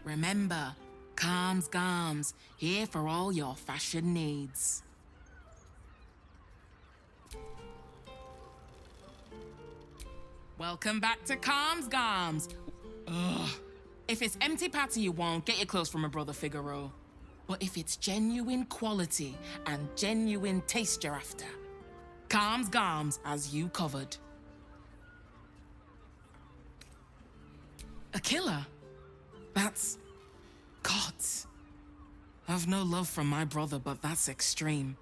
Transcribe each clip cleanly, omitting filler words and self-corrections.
Remember, Calms Garms, here for all your fashion needs. Welcome back to Calms Garms. Ugh. If it's empty patty you want, get your clothes from my brother Figaro. But if it's genuine quality and genuine taste you're after, Calms Garms has you covered. A killer? That's... gods. I've no love from my brother, but that's extreme.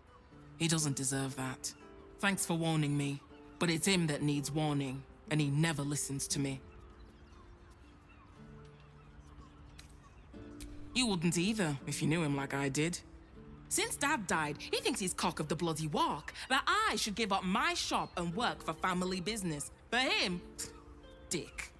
He doesn't deserve that. Thanks for warning me, but it's him that needs warning, and he never listens to me. You wouldn't either, if you knew him like I did. Since Dad died, he thinks he's cock of the bloody walk, that I should give up my shop and work for family business. For him, dick.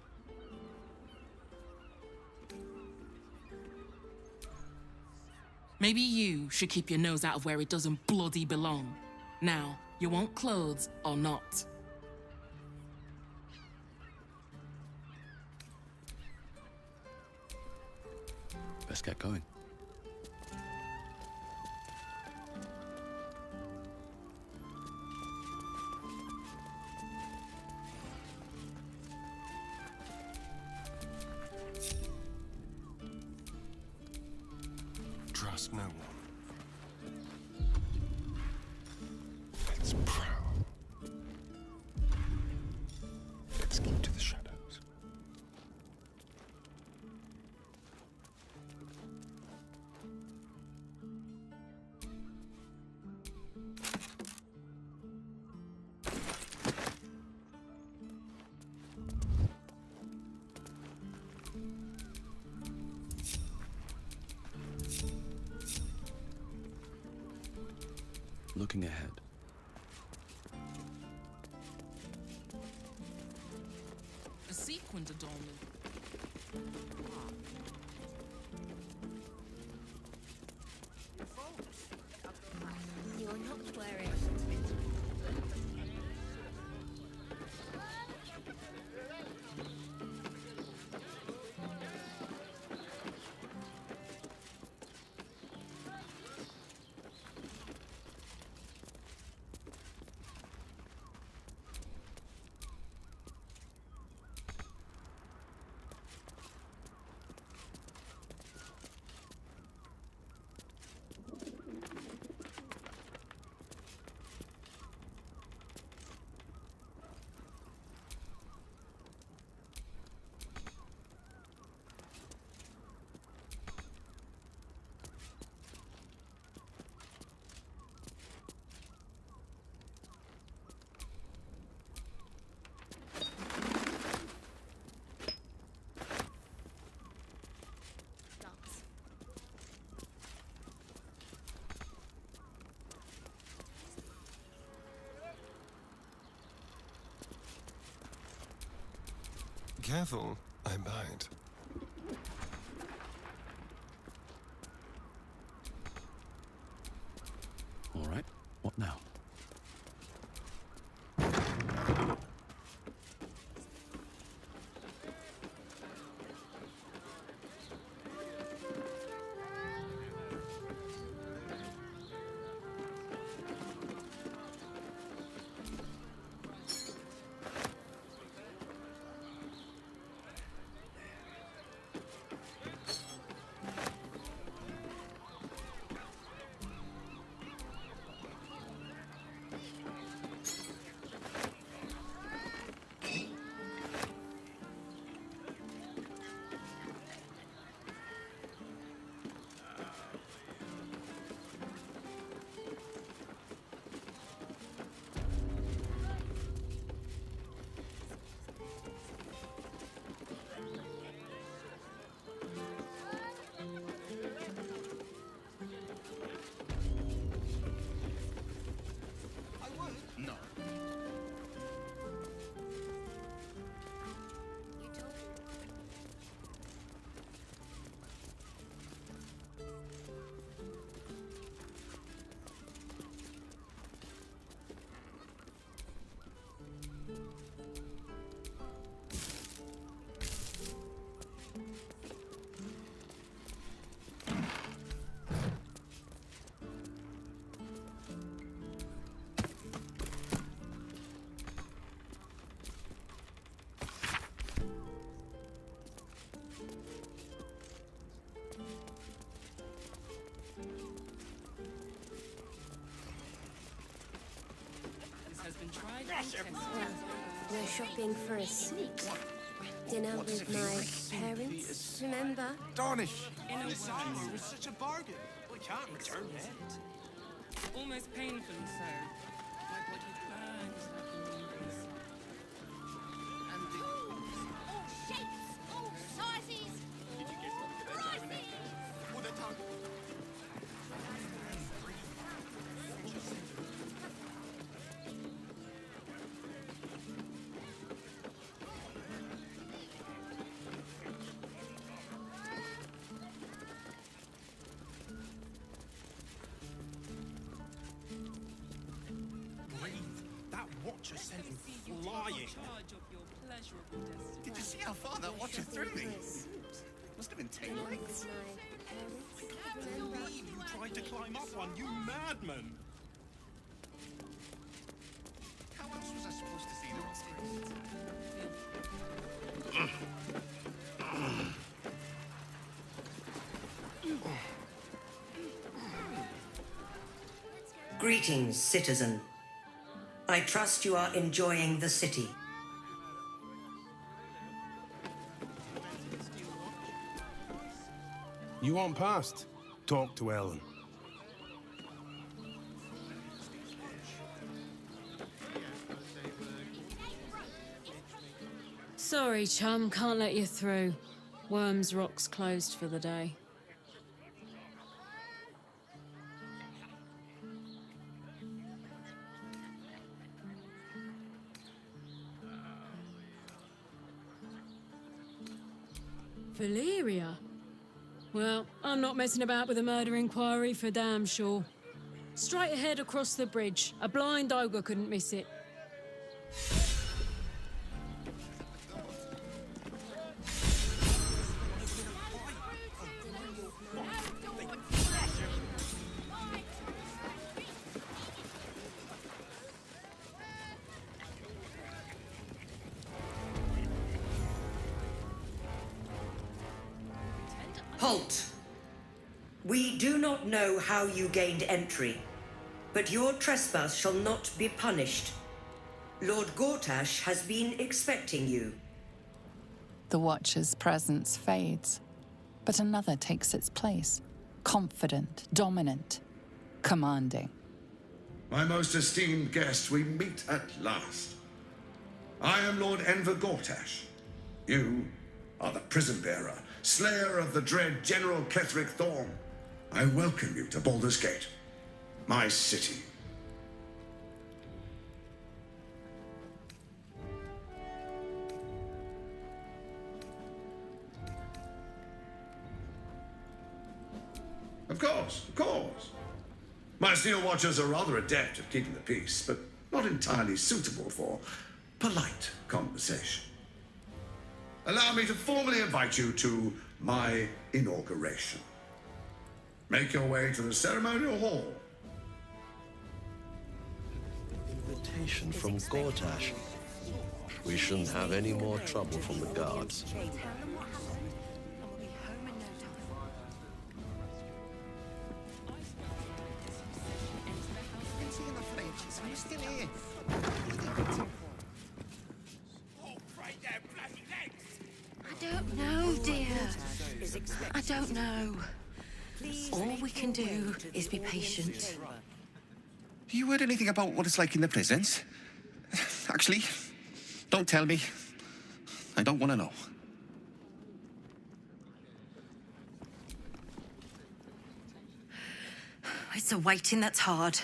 Maybe you should keep your nose out of where it doesn't bloody belong. Now, you want clothes or not? Let's get going. Trust no one. Let's prowl. Let's keep to the shadows. Looking ahead. A sequined adornment. You're not wearing. Careful, I bite. All right, what now? Well, we're shopping for a suit. Dinner with my parents, remember? Darnish! This armor was such a bargain. We can't return it. Almost painfully so. My body burns like a memories. All shapes, all sizes, prices. That watcher sent him flying. Charge of your pleasurable destiny. Did you see how far that watcher threw me? Must have been 10 Dinner lengths. with my parents, Can't remember? believe you tried to climb up one, you madman! How else was I supposed to see the rock? Greetings, citizen. I trust you are enjoying the city. You want past? Talk to Ellen. Sorry, chum, can't let you through. Worms Rock's closed for the day. Valeria? Well, I'm not messing about with a murder inquiry for damn sure. Straight ahead across the bridge. A blind ogre couldn't miss it. Halt! We do not know how you gained entry, but your trespass shall not be punished. Lord Gortash has been expecting you. The Watcher's presence fades, but another takes its place. Confident, dominant, commanding. My most esteemed guest, we meet at last. I am Lord Enver Gortash. You are the prison bearer, slayer of the dread General Ketheric Thorn. I welcome you to Baldur's Gate, my city. Of course, of course. My steel watchers are rather adept at keeping the peace, but not entirely suitable for polite conversation. Allow me to formally invite you to my inauguration. Make your way to the ceremonial hall. Invitation from Gortash. We shouldn't have any more trouble from the guards. I don't know, dear. I don't know. All we can do is be patient. You heard anything about what it's like in the prisons? Actually, don't tell me. I don't want to know. It's the waiting that's hard.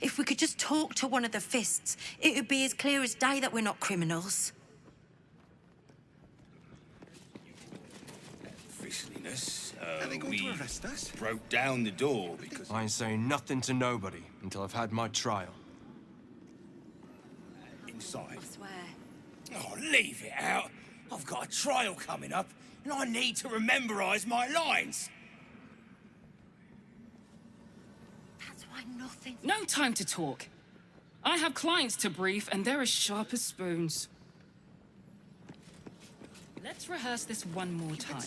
If we could just talk to one of the fists, it would be as clear as day that we're not criminals. Officialness, Are they going we to arrest us? broke down the door because... I ain't saying nothing to nobody until I've had my trial. Inside. I swear. Oh, leave it out. I've got a trial coming up, and I need to rememberize my lines. That's why nothing... No time to talk. I have clients to brief, and they're as sharp as spoons. Let's rehearse this one more time.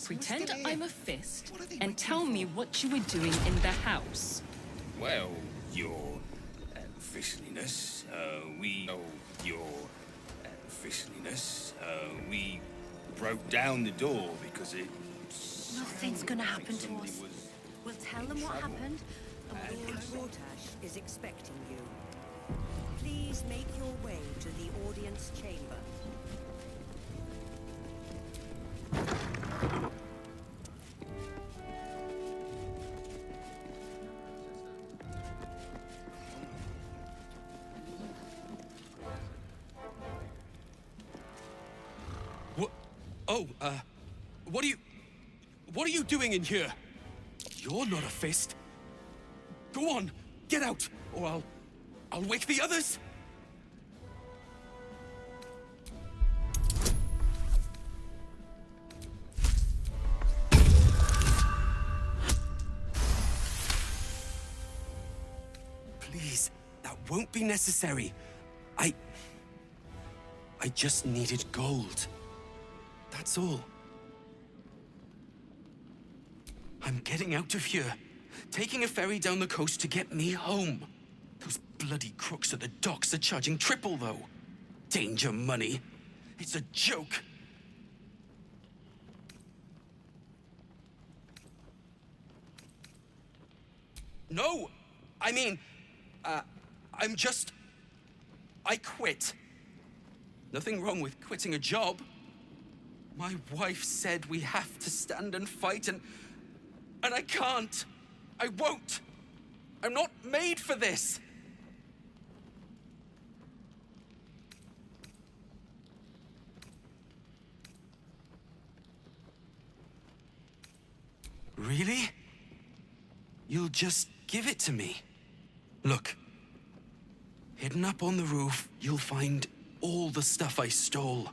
Pretend I'm a fist, and tell me what you were doing in the house. Well, you're Officialiness, we know your officialiness. We broke down the door because it. Nothing's gonna happen to us. We'll tell them what happened. Lord Gortash is expecting you. Please make your way to the audience chamber. What? Oh, what are you doing in here? You're not a fist. Go on, get out, or I'll wake the others. Please, that won't be necessary. I just needed gold. That's all. I'm getting out of here. Taking a ferry down the coast to get me home. Those bloody crooks at the docks are charging triple, though. Danger money. It's a joke. No! I mean, I quit. Nothing wrong with quitting a job. My wife said we have to stand and fight, and I can't. I won't. I'm not made for this. Really? You'll just give it to me? Look. Hidden up on the roof, you'll find all the stuff I stole.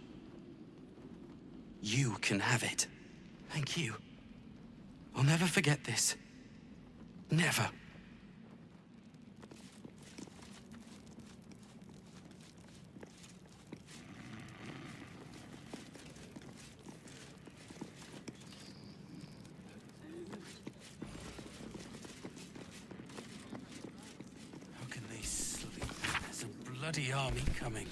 You can have it. Thank you. I'll never forget this. Never. How can they sleep? There's a bloody army coming.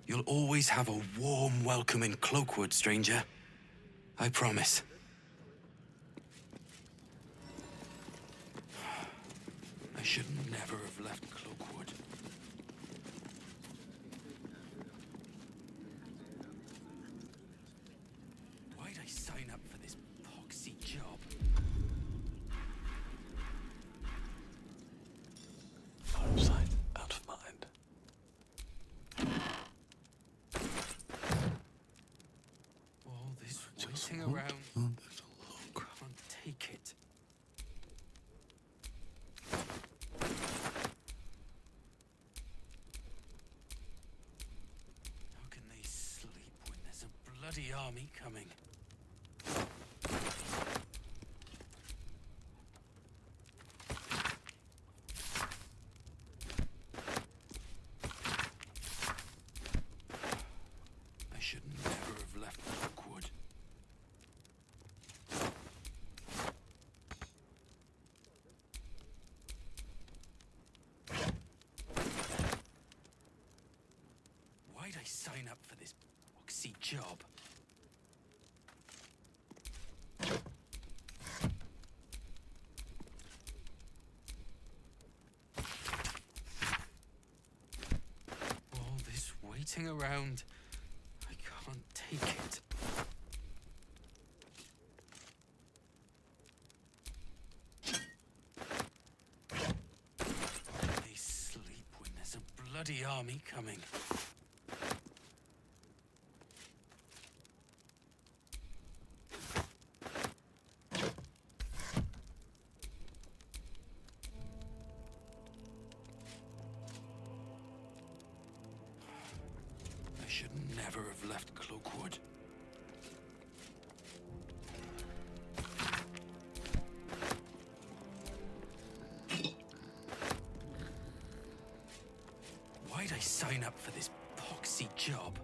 You'll always have a warm welcome in Cloakwood, stranger. I promise. I should never have left Cloakwood. Why'd I sign up for this poxy job? Out of sight, out of mind. Waiting around. Can't take it. How can they sleep when there's a bloody army coming? I should never have left Cloakwood. Why'd I sign up for this boxy job? All this waiting around, I can't take it. They sleep when there's a bloody army coming. I should never have left Cloakwood. Why'd I sign up for this poxy job?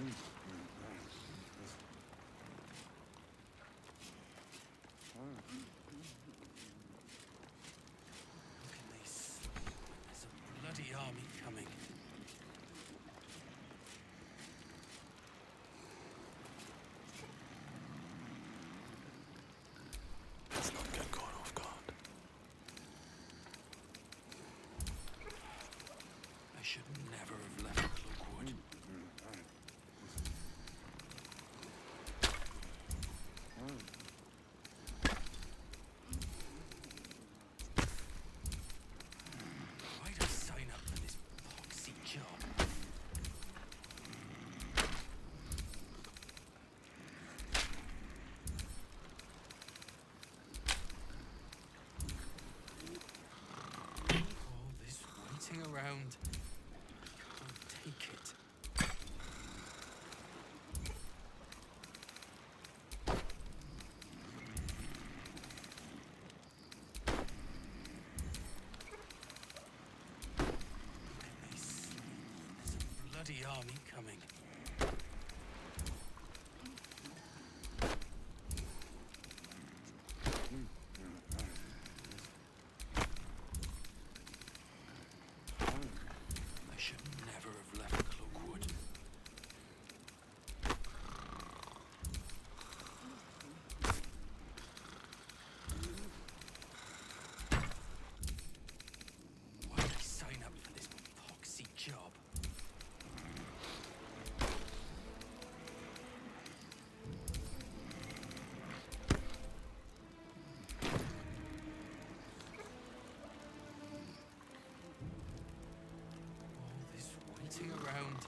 There's a bloody army coming. Let's not get caught off guard. I should never have left Cloakwood. Why'd I sign up for this poxy job? All this waiting around. I can't take it. There's a bloody army coming. I should never have left Cloakwood. Why'd I sign up for this poxy job? All this waiting around.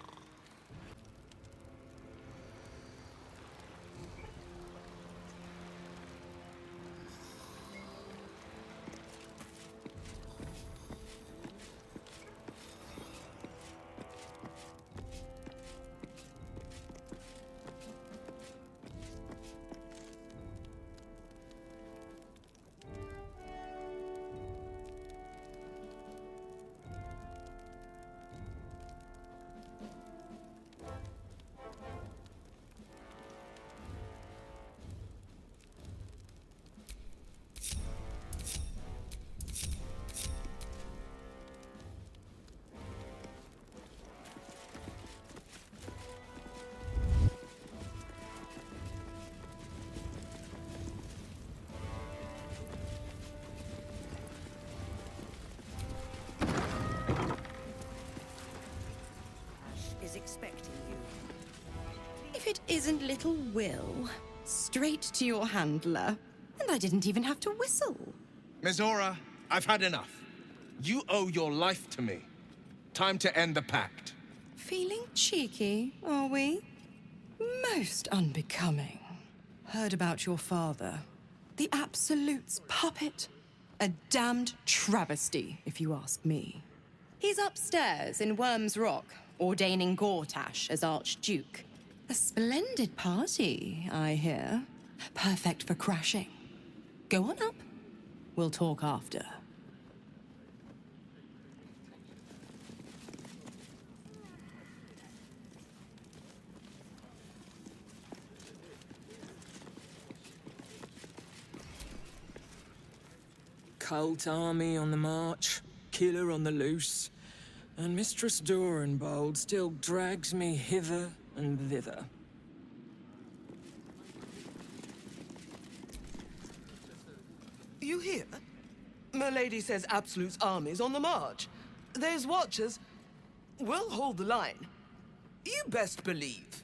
Is expecting you. If it isn't little Will, straight to your handler. And I didn't even have to whistle. Mizora, I've had enough. You owe your life to me. Time to end the pact. Feeling cheeky, are we? Most unbecoming. Heard about your father. The Absolute's puppet. A damned travesty, if you ask me. He's upstairs in Worm's Rock, ordaining Gortash as Archduke. A splendid party, I hear. Perfect for crashing. Go on up. We'll talk after. Cult army on the march, killer on the loose, and Mistress Dorenbold still drags me hither and thither. You hear? Milady says Absolute's army's on the march. There's watchers. We'll hold the line. You best believe.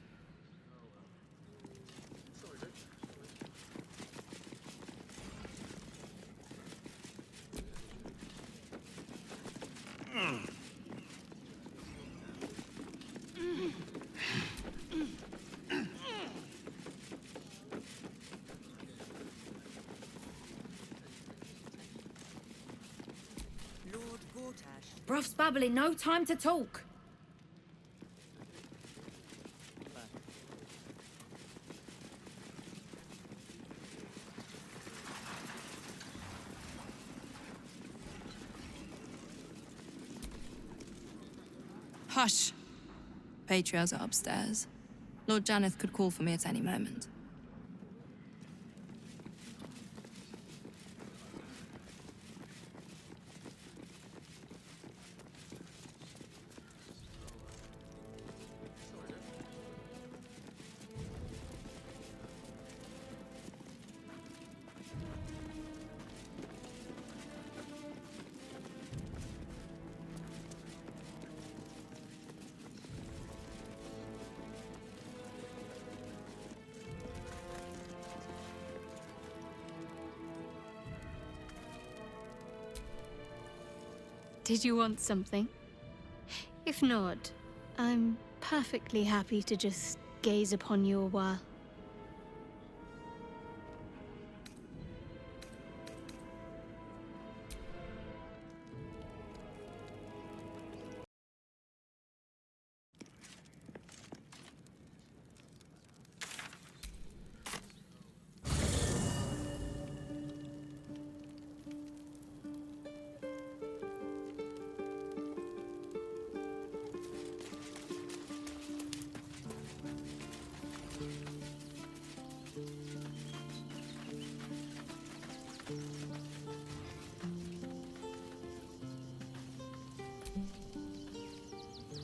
Lord Gortash. Broth's bubbling, no time to talk. Hush. Patriarchs are upstairs. Lord Janeth could call for me at any moment. Did you want something? If not, I'm perfectly happy to just gaze upon you a while.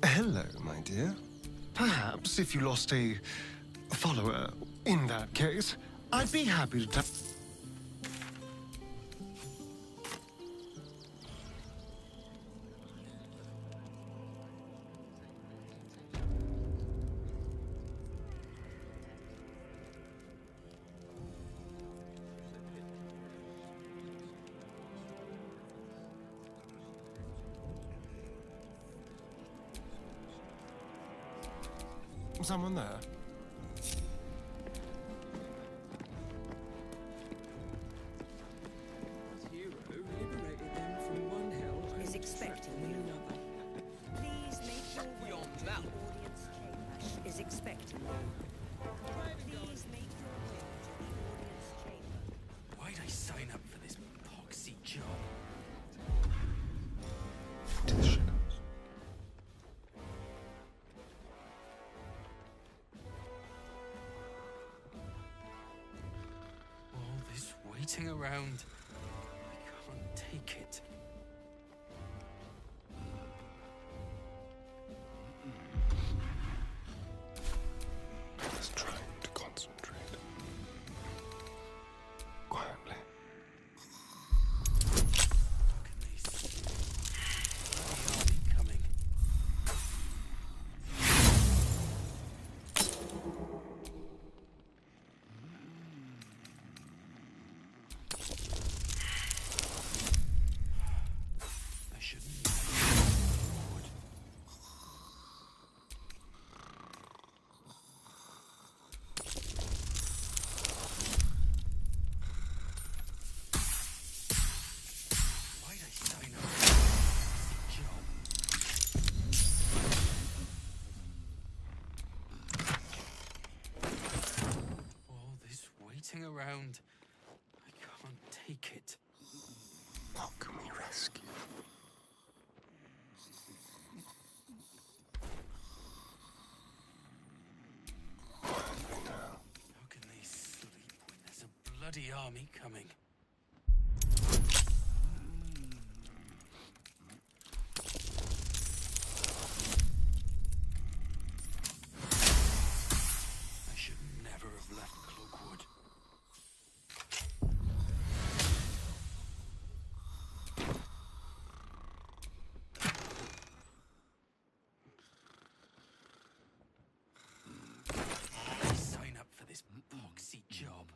Hello, my dear. Perhaps if you lost a follower in that case, I'd be happy to someone there? Is expecting you. Please make your way to the audience chamber. Is expecting you. Please make your way to the audience chamber. Why'd I sign up for this poxy job? All this waiting around. I can't take it. Just trying to concentrate. Quietly. Coming. I shouldn't. Why'd I sign up for this job? All this waiting around. I can't take it. How can we rescue? Quietly now. How can they sleep when there's a bloody army coming? I should never have left Cloakwood. I sign up for this poxy job.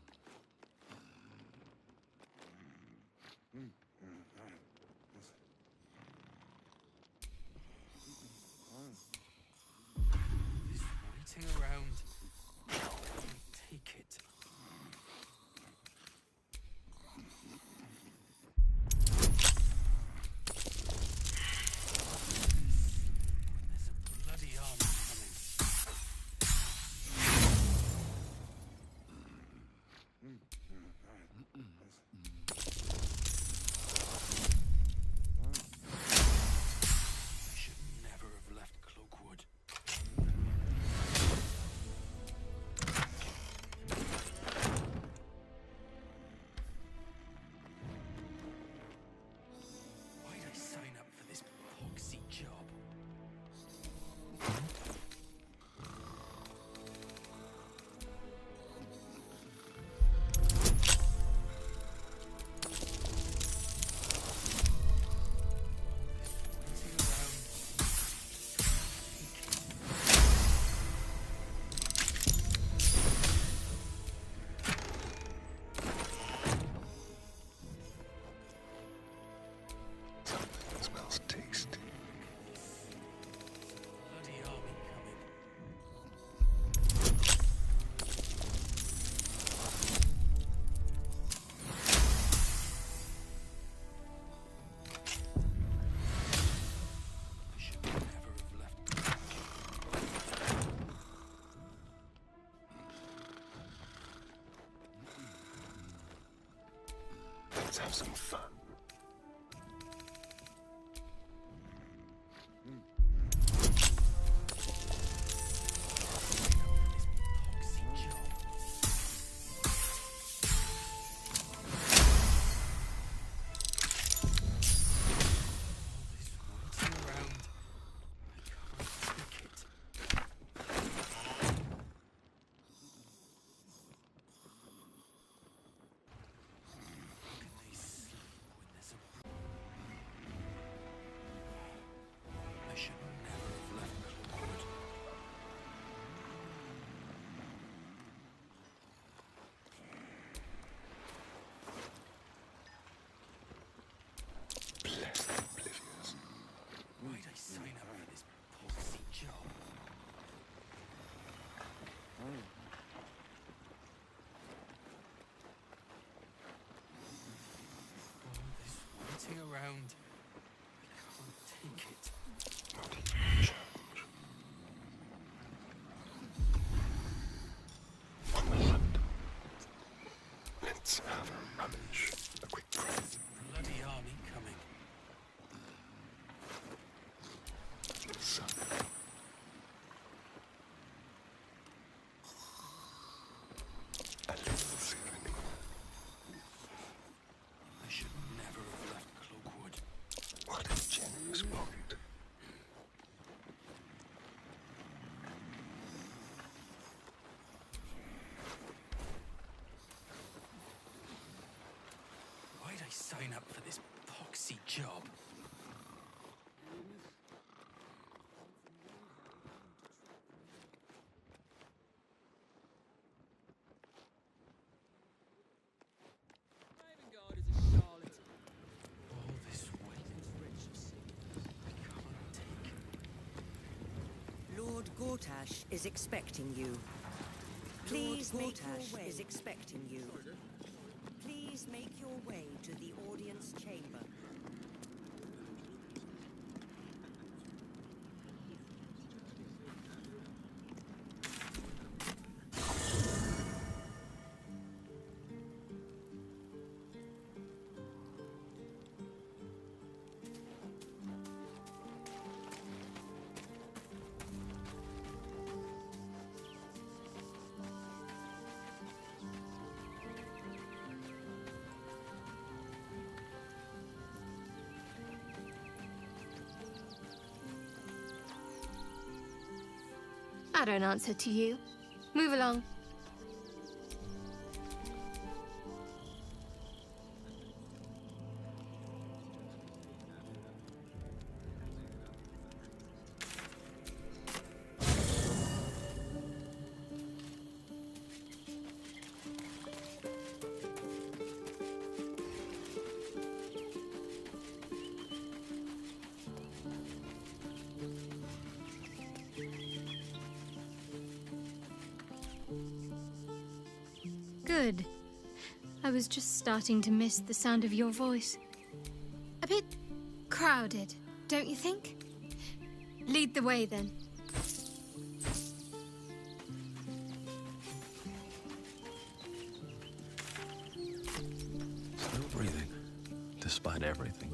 have some fun. I should never have left Baldur. Bless the oblivious. Why'd I sign up for this poxy job? All this waiting around. I can't take it. Not even challenge. On the hunt. Let's have a rummage. A quick breath. Bloody army coming. Son. A little soothing. I should never have left Cloakwood. What a generous pocket. Why'd I sign up for this poxy job? All this waiting. I can't take it. Lord Gortash is expecting you. Please make your way. Is expecting you. Please make your way to the audience chamber. I don't answer to you. Move along. Good. I was just starting to miss the sound of your voice. A bit crowded, don't you think? Lead the way, then. Still breathing, despite everything.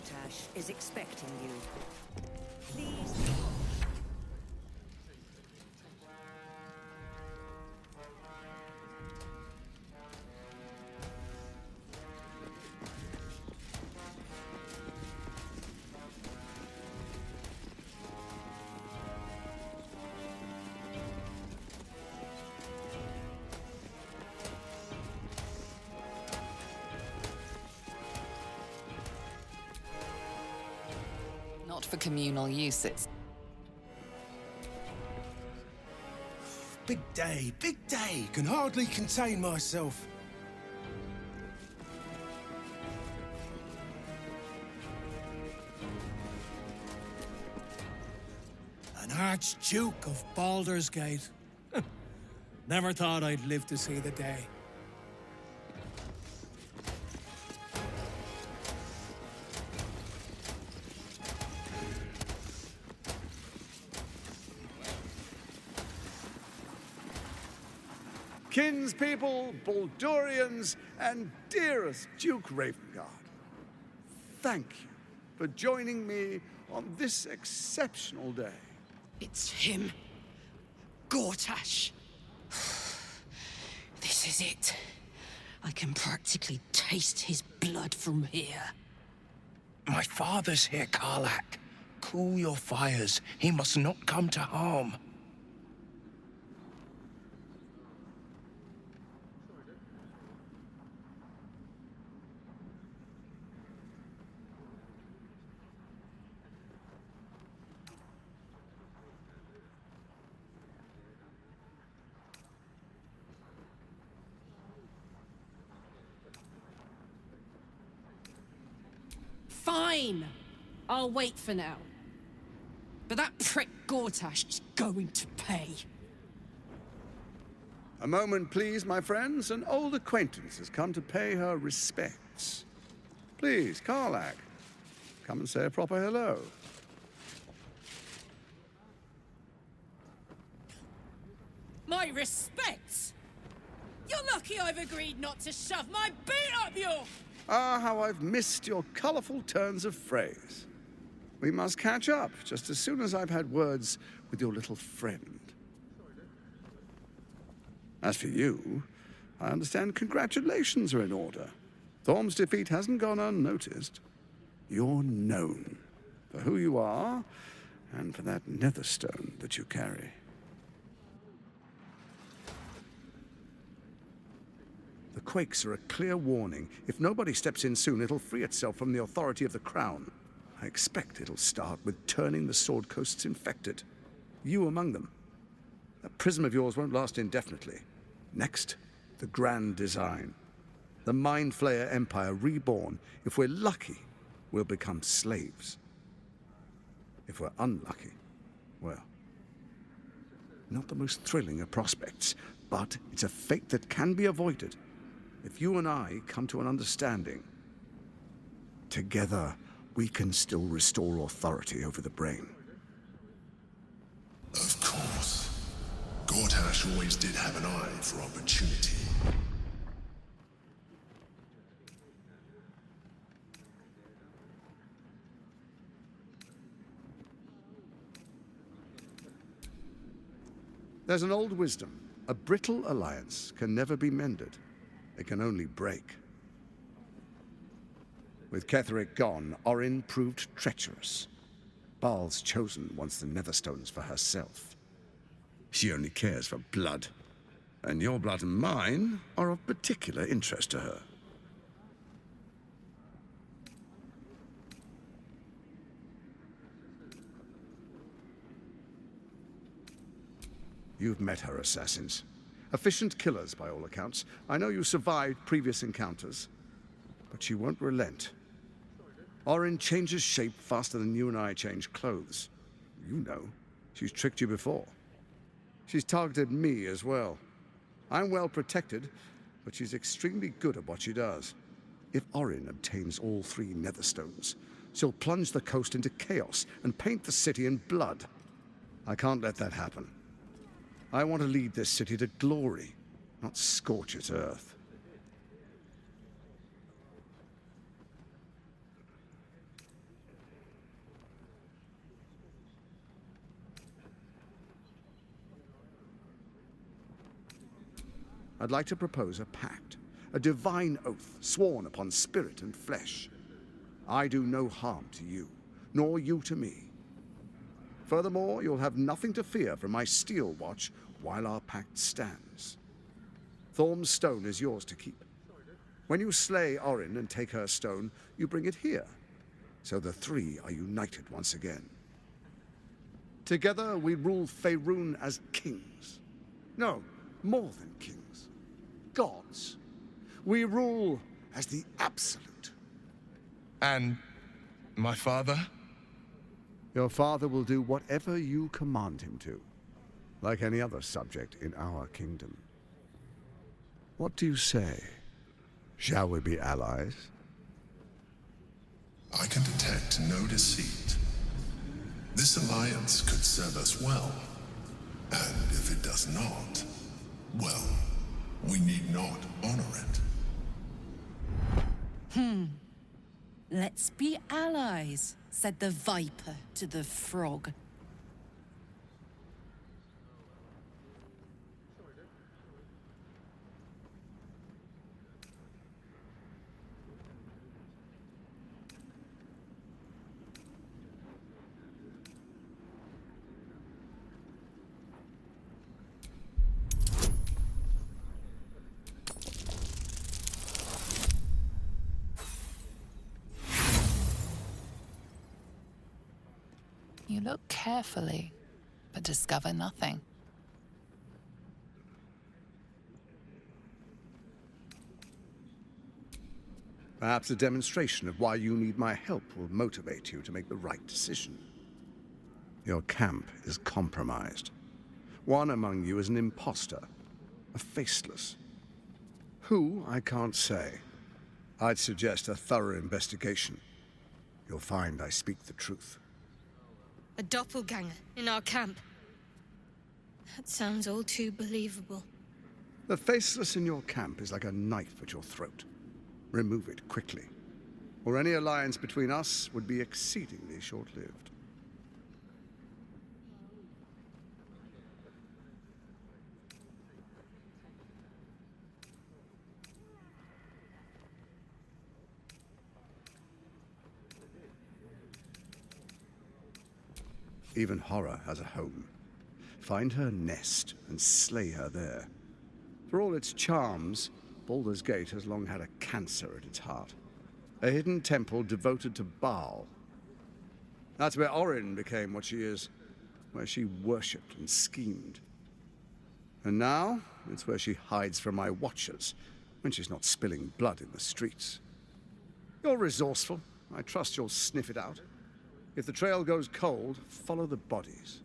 Gortash is expecting you. Please. Not for communal use, it's... Big day, big day. Can hardly contain myself. An Archduke of Baldur's Gate. Never thought I'd live to see the day. Kinspeople, Baldurians, and dearest Duke Ravengard, thank you for joining me on this exceptional day. It's him. Gortash. This is it. I can practically taste his blood from here. My father's here, Karlak. Cool your fires. He must not come to harm. Fine. I'll wait for now. But that prick Gortash is going to pay. A moment, please, my friends. An old acquaintance has come to pay her respects. Please, Karlak, come and say a proper hello. My respects? You're lucky I've agreed not to shove my boot up your... Ah, how I've missed your colourful turns of phrase. We must catch up just as soon as I've had words with your little friend. As for you, I understand congratulations are in order. Thorm's defeat hasn't gone unnoticed. You're known for who you are and for that netherstone that you carry. The quakes are a clear warning. If nobody steps in soon, it'll free itself from the authority of the Crown. I expect it'll start with turning the Sword Coasts infected. You among them. That prism of yours won't last indefinitely. Next, the grand design. The Mind Flayer Empire reborn. If we're lucky, we'll become slaves. If we're unlucky, well, not the most thrilling of prospects, but it's a fate that can be avoided. If you and I come to an understanding, together we can still restore authority over the brain. Of course. Gortash always did have an eye for opportunity. There's an old wisdom. A brittle alliance can never be mended. It can only break. With Ketheric gone, Orin proved treacherous. Baal's chosen wants the Netherstones for herself. She only cares for blood. And your blood and mine are of particular interest to her. You've met her assassins. Efficient killers, by all accounts. I know you survived previous encounters, but she won't relent. Orin changes shape faster than you and I change clothes. You know, she's tricked you before. She's targeted me as well. I'm well protected, but she's extremely good at what she does. If Orin obtains all 3 Netherstones, she'll plunge the coast into chaos and paint the city in blood. I can't let that happen. I want to lead this city to glory, not scorch its earth. I'd like to propose a pact, a divine oath sworn upon spirit and flesh. I do no harm to you, nor you to me. Furthermore, you'll have nothing to fear from my steel watch while our pact stands. Thorm's stone is yours to keep. When you slay Orin and take her stone, you bring it here, so the three are united once again. Together we rule Faerun as kings. No, more than kings. Gods. We rule as the Absolute. And my father? Your father will do whatever you command him to, like any other subject in our kingdom. What do you say? Shall we be allies? I can detect no deceit. This alliance could serve us well. And if it does not, well, we need not honor it. Let's be allies, said the viper to the frog. You look carefully, but discover nothing. Perhaps a demonstration of why you need my help will motivate you to make the right decision. Your camp is compromised. One among you is an imposter, a faceless. Who, I can't say. I'd suggest a thorough investigation. You'll find I speak the truth. A doppelganger in our camp. That sounds all too believable. The faceless in your camp is like a knife at your throat. Remove it quickly, or any alliance between us would be exceedingly short-lived. Even horror has a home. Find her nest and slay her there. For all its charms, Baldur's Gate has long had a cancer at its heart. A hidden temple devoted to Baal. That's where Orin became what she is, where she worshipped and schemed. And now, it's where she hides from my watchers, when she's not spilling blood in the streets. You're resourceful. I trust you'll sniff it out. If the trail goes cold, follow the bodies.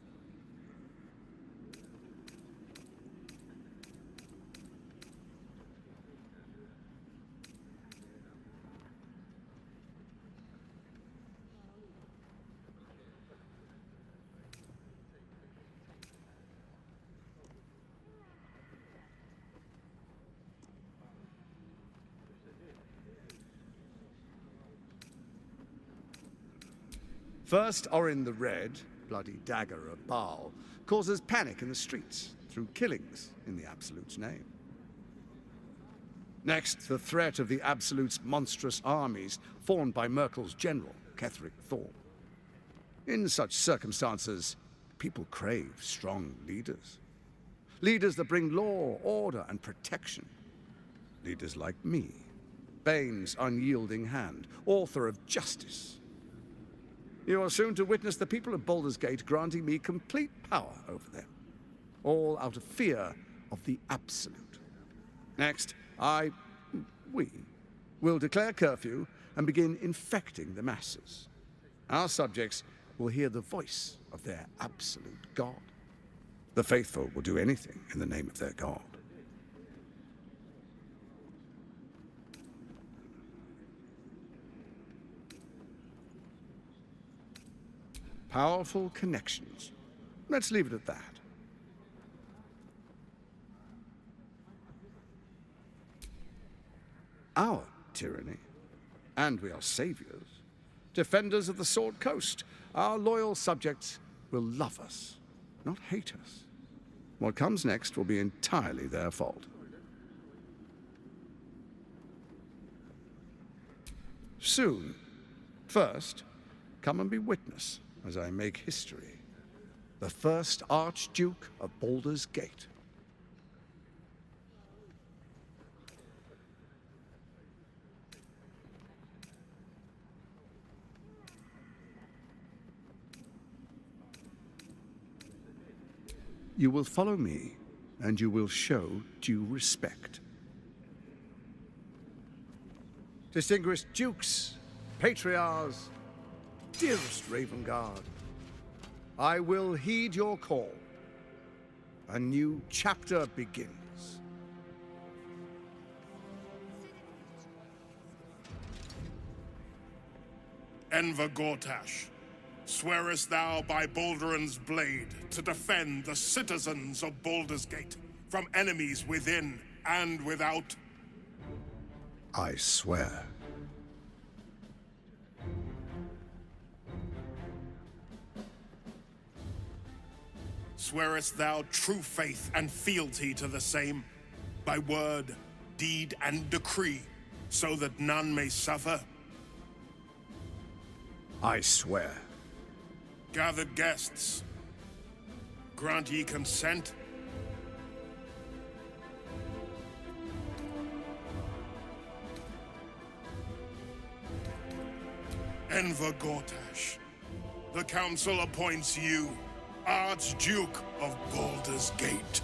First, Orin the Red, bloody dagger of Baal, causes panic in the streets through killings in the Absolute's name. Next, the threat of the Absolute's monstrous armies formed by Merkel's general, Ketheric Thorm. In such circumstances, people crave strong leaders. Leaders that bring law, order, and protection. Leaders like me, Bane's unyielding hand, author of justice. You are soon to witness the people of Baldur's Gate granting me complete power over them, all out of fear of the Absolute. Next, we will declare curfew and begin infecting the masses. Our subjects will hear the voice of their absolute God. The faithful will do anything in the name of their God. Powerful connections. Let's leave it at that. Our tyranny, and we are saviors, defenders of the Sword Coast. Our loyal subjects will love us, not hate us. What comes next will be entirely their fault. Soon. First, come and be witness as I make history. The first Archduke of Baldur's Gate. You will follow me, and you will show due respect. Distinguished dukes, patriarchs, dearest Ravengard, I will heed your call. A new chapter begins. Enver Gortash, swearest thou by Balduran's blade to defend the citizens of Baldur's Gate from enemies within and without? I swear. Swearest thou true faith and fealty to the same, by word, deed, and decree, so that none may suffer? I swear. Gathered guests, grant ye consent? Enver Gortash, the Council appoints you Archduke of Baldur's Gate.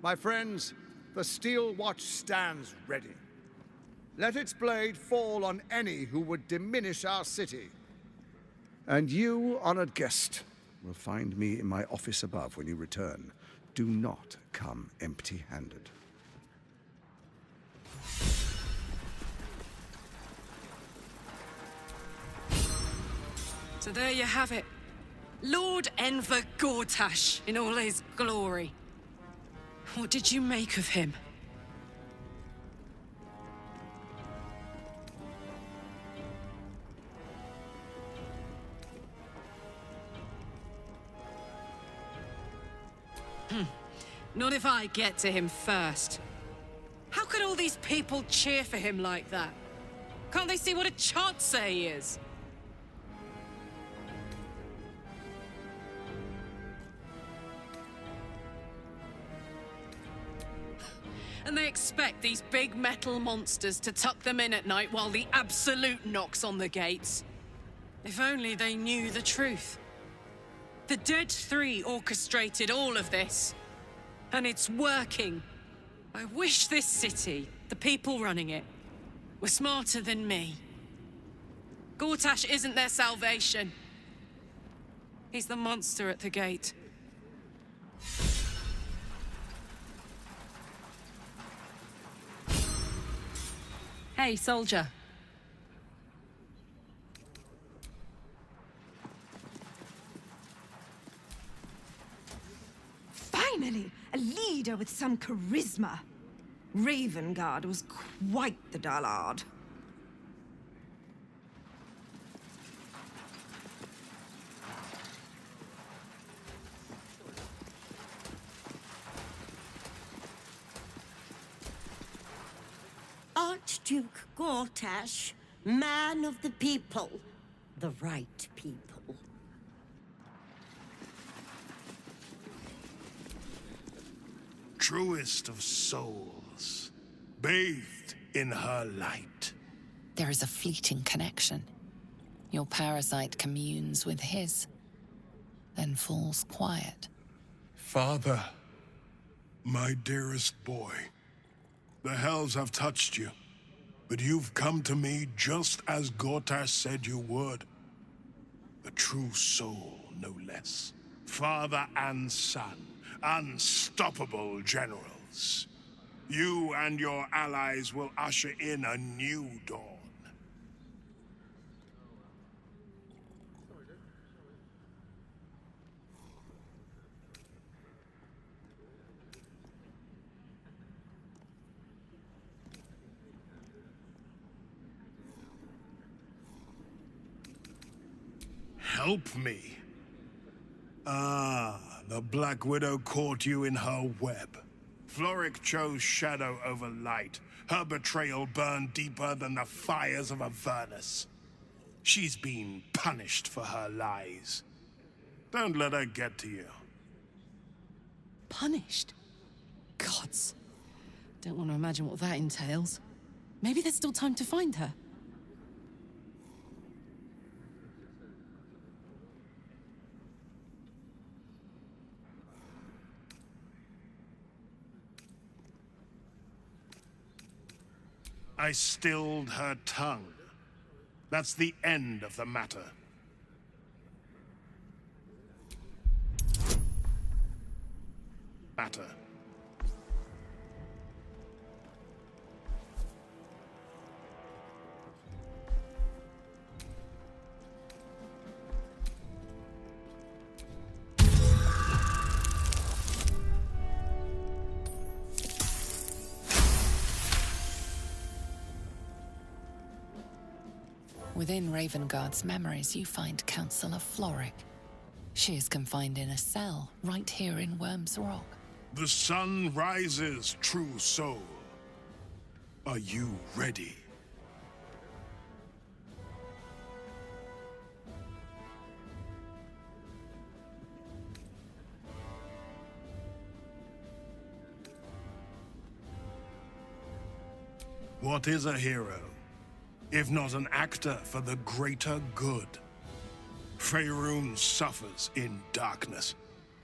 My friends, the Steel Watch stands ready. Let its blade fall on any who would diminish our city. And you, honored guest, will find me in my office above when you return. Do not come empty-handed. So there you have it. Lord Enver Gortash in all his glory. What did you make of him? Not if I get to him first. How could all these people cheer for him like that? Can't they see what a chancer he is? And they expect these big metal monsters to tuck them in at night while the Absolute knocks on the gates. If only they knew the truth. The Dead Three orchestrated all of this. And it's working. I wish this city, the people running it, were smarter than me. Gortash isn't their salvation. He's the monster at the gate. Hey, soldier. Finally, a leader with some charisma. Ravengard was quite the dullard. Archduke Gortash, man of the people, the right people. Truest of souls, bathed in her light. There is a fleeting connection. Your parasite communes with his, then falls quiet. Father, my dearest boy, the hells have touched you, but you've come to me just as Gortash said you would. A true soul, no less. Father and son, unstoppable generals. You and your allies will usher in a new dawn. Help me. Ah, the Black Widow caught you in her web. Floric chose shadow over light. Her betrayal burned deeper than the fires of Avernus. She's been punished for her lies. Don't let her get to you. Punished? Gods. Don't want to imagine what that entails. Maybe there's still time to find her. I stilled her tongue. That's the end of the matter. Within Ravengard's memories, you find Councillor Floric. She is confined in a cell right here in Worm's Rock. The sun rises, true soul. Are you ready? What is a hero, if not an actor for the greater good? Faerun suffers in darkness.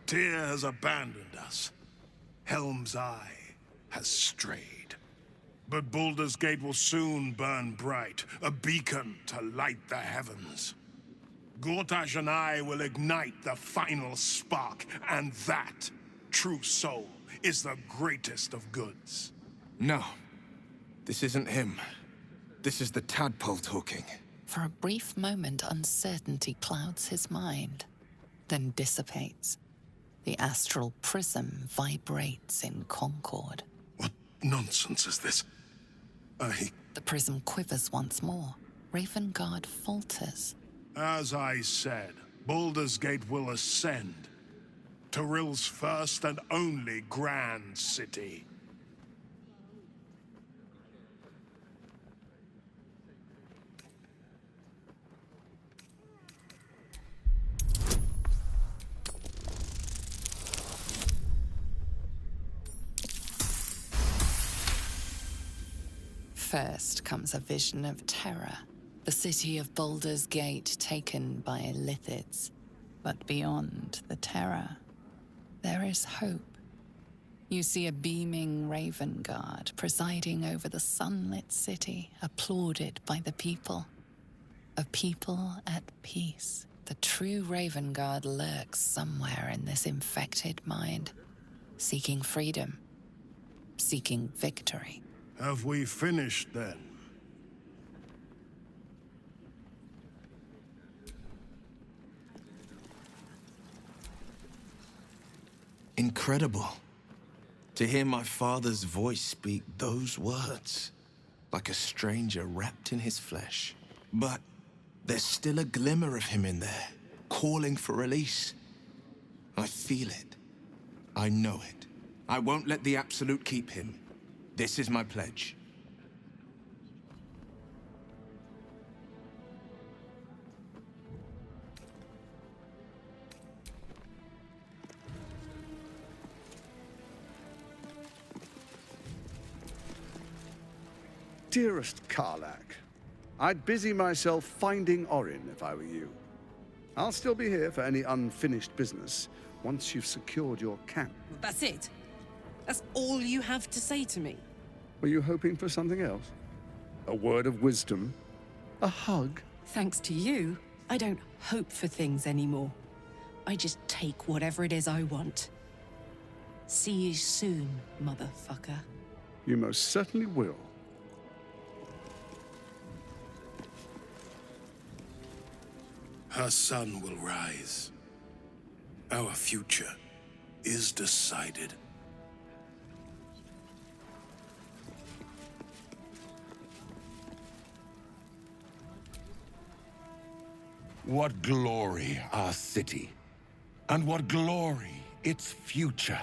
Tyr has abandoned us. Helm's Eye has strayed. But Baldur's Gate will soon burn bright, a beacon to light the heavens. Gortash and I will ignite the final spark, and that, true soul, is the greatest of goods. No. This isn't him. This is the tadpole talking. For a brief moment, uncertainty clouds his mind, then dissipates. The astral prism vibrates in concord. What nonsense is this? The prism quivers once more. Ravengard falters. As I said, Baldur's Gate will ascend. Tyrill's first and only grand city. First comes a vision of terror, the city of Baldur's Gate taken by Lithids. But beyond the terror, there is hope. You see a beaming Ravengard presiding over the sunlit city, applauded by the people. A people at peace. The true Ravengard lurks somewhere in this infected mind, seeking freedom, seeking victory. Have we finished, then? Incredible. To hear my father's voice speak those words, like a stranger wrapped in his flesh. But there's still a glimmer of him in there, calling for release. I feel it. I know it. I won't let the Absolute keep him. This is my pledge. Dearest Karlach, I'd busy myself finding Orin if I were you. I'll still be here for any unfinished business once you've secured your camp. That's it? That's all you have to say to me? Were you hoping for something else? A word of wisdom? A hug? Thanks to you, I don't hope for things anymore. I just take whatever it is I want. See you soon, motherfucker. You most certainly will. Her sun will rise. Our future is decided. What glory our city, and what glory its future.